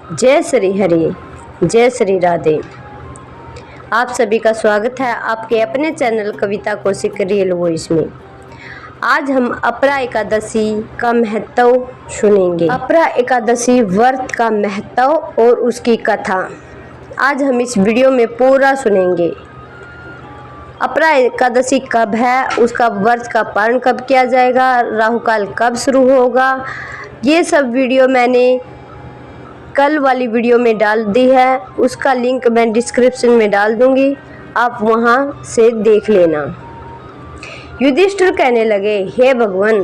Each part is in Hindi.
जय श्री हरि, जय श्री राधे। आप सभी का स्वागत है आपके अपने चैनल कविता कौशिक रियल वॉइस में। आज हम अपरा एकादशी का महत्व सुनेंगे। अपरा एकादशी व्रत का महत्व और उसकी कथा आज हम इस वीडियो में पूरा सुनेंगे। अपरा एकादशी कब है, उसका व्रत का पारण कब किया जाएगा, राहु काल कब शुरू होगा, ये सब वीडियो मैंने कल वाली वीडियो में डाल दी है। उसका लिंक मैं डिस्क्रिप्शन में डाल दूंगी, आप वहां से देख लेना। युधिष्ठिर कहने लगे, हे भगवान,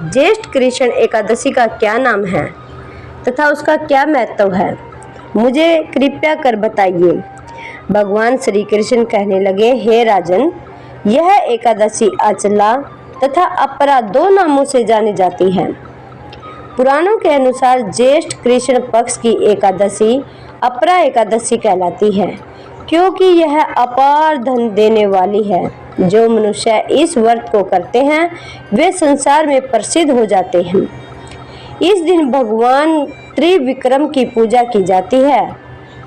ज्येष्ठ कृष्ण एकादशी का क्या नाम है तथा उसका क्या महत्व है, मुझे कृपया कर बताइए। भगवान श्री कृष्ण कहने लगे, हे राजन, यह एकादशी अचला तथा अपरा दो नामों से जानी जाती है। पुराणों के अनुसार ज्येष्ठ कृष्ण पक्ष की एकादशी अपरा एकादशी कहलाती है, क्योंकि यह अपार धन देने वाली है। जो मनुष्य इस व्रत को करते हैं वे संसार में प्रसिद्ध हो जाते हैं। इस दिन भगवान त्रिविक्रम की पूजा की जाती है।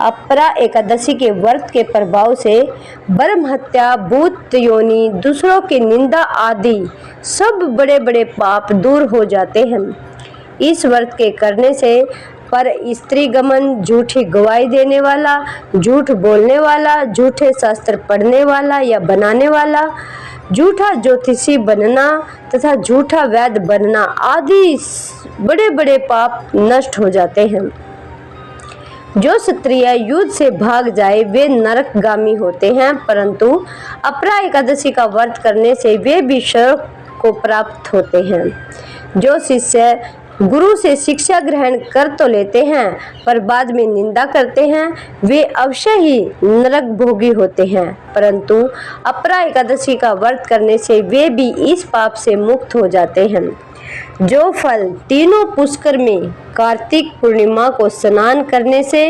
अपरा एकादशी के व्रत के प्रभाव से ब्रह्म हत्या, भूत योनि, दूसरों की निंदा आदि सब बड़े बड़े पाप दूर हो जाते हैं। इस व्रत के करने से पर स्त्री गमन, झूठी गवाही देने वाला, झूठ बोलने वाला, झूठे शास्त्र पढ़ने वाला या बनाने वाला, झूठा ज्योतिषी बनना तथा झूठा वैद्य बनना आदि बड़े बड़े पाप नष्ट हो जाते हैं। जो क्षत्रिय युद्ध से भाग जाए वे नरकगामी होते हैं, परंतु अपरा एकादशी का व्रत करने से वे भी स्वर्ग को प्राप्त होते हैं। जो शिष्य गुरु से शिक्षा ग्रहण कर तो लेते हैं पर बाद में निंदा करते हैं वे अवश्य ही नरक भोगी होते हैं, परंतु अपरा एकादशी का व्रत करने से वे भी इस पाप से मुक्त हो जाते हैं। जो फल तीनों पुष्कर में कार्तिक पूर्णिमा को स्नान करने से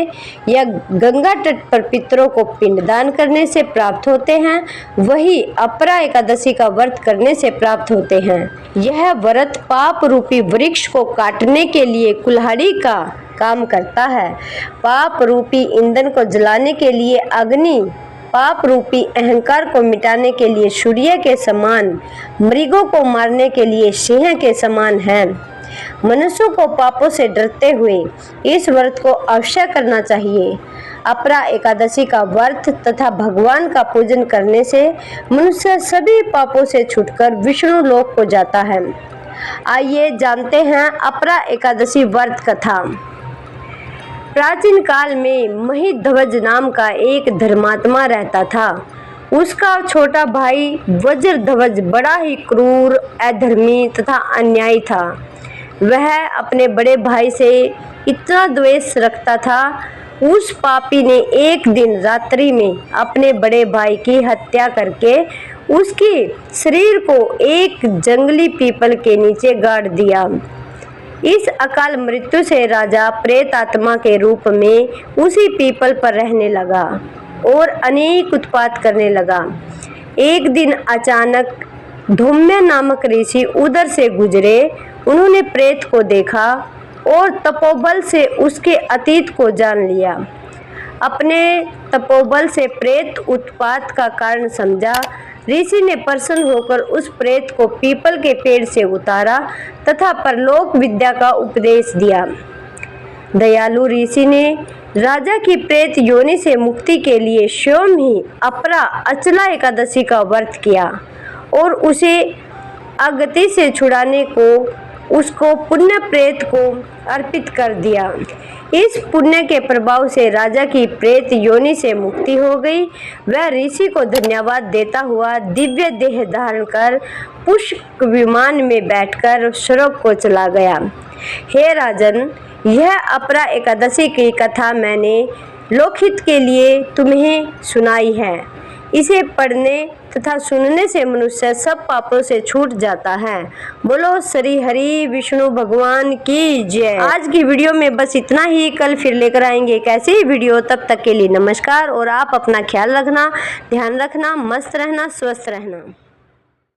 या गंगा तट पर पितरों को पिंडदान करने से प्राप्त होते हैं, वही अपरा एकादशी का व्रत करने से प्राप्त होते हैं। यह व्रत पाप रूपी वृक्ष को काटने के लिए कुल्हाड़ी का काम करता है। पाप रूपी ईंधन को जलाने के लिए अग्नि, पाप रूपी अहंकार को मिटाने के लिए सूर्य के समान, मृगों को मारने के लिए सिंह के समान है। मनुष्यों को पापों से डरते हुए इस व्रत को अवश्य करना चाहिए। अपरा एकादशी का व्रत तथा भगवान का पूजन करने से मनुष्य सभी पापों से छूटकर विष्णु लोक को जाता है। आइए जानते हैं अपरा एकादशी व्रत कथा। प्राचीन काल में महिध्वज नाम का एक धर्मात्मा रहता था। उसका छोटा भाई वज्रध्वज बड़ा ही क्रूर, अधर्मी तथा अन्यायी था। वह अपने बड़े भाई से इतना द्वेष रखता था। उस पापी ने एक दिन रात्रि में अपने बड़े भाई की हत्या करके उसके शरीर को एक जंगली पीपल के नीचे गाड़ दिया। इस अकाल मृत्यु से राजा प्रेत आत्मा के रूप में उसी पीपल पर रहने लगा और अनेक उत्पात करने लगा। एक दिन अचानक धौम्य नामक ऋषि उधर से गुजरे। उन्होंने प्रेत को देखा और तपोबल से उसके अतीत को जान लिया। अपने तपोबल से प्रेत उत्पात का कारण समझा। ऋषि ने प्रसन्न होकर उस प्रेत को पीपल के पेड़ से उतारा तथा परलोक विद्या का उपदेश दिया। दयालु ऋषि ने राजा की प्रेत योनि से मुक्ति के लिए स्वयं ही अपरा अचला एकादशी का व्रत किया और उसे अगति से छुड़ाने को उसको पुण्य प्रेत को अर्पित कर दिया। इस पुण्य के प्रभाव से राजा की प्रेत योनि से मुक्ति हो गई। वह ऋषि को धन्यवाद देता हुआ दिव्य देह धारण कर पुष्प विमान में बैठकर स्वर्ग को चला गया। हे राजन, यह अपरा एकादशी की कथा मैंने लोकहित के लिए तुम्हें सुनाई है। इसे पढ़ने तथा सुनने से मनुष्य सब पापों से छूट जाता है। बोलो श्री हरि विष्णु भगवान की जय। आज की वीडियो में बस इतना ही। कल फिर लेकर आएंगे एक ऐसी ही वीडियो। तब तक के लिए नमस्कार और आप अपना ख्याल रखना, ध्यान रखना, मस्त रहना, स्वस्थ रहना।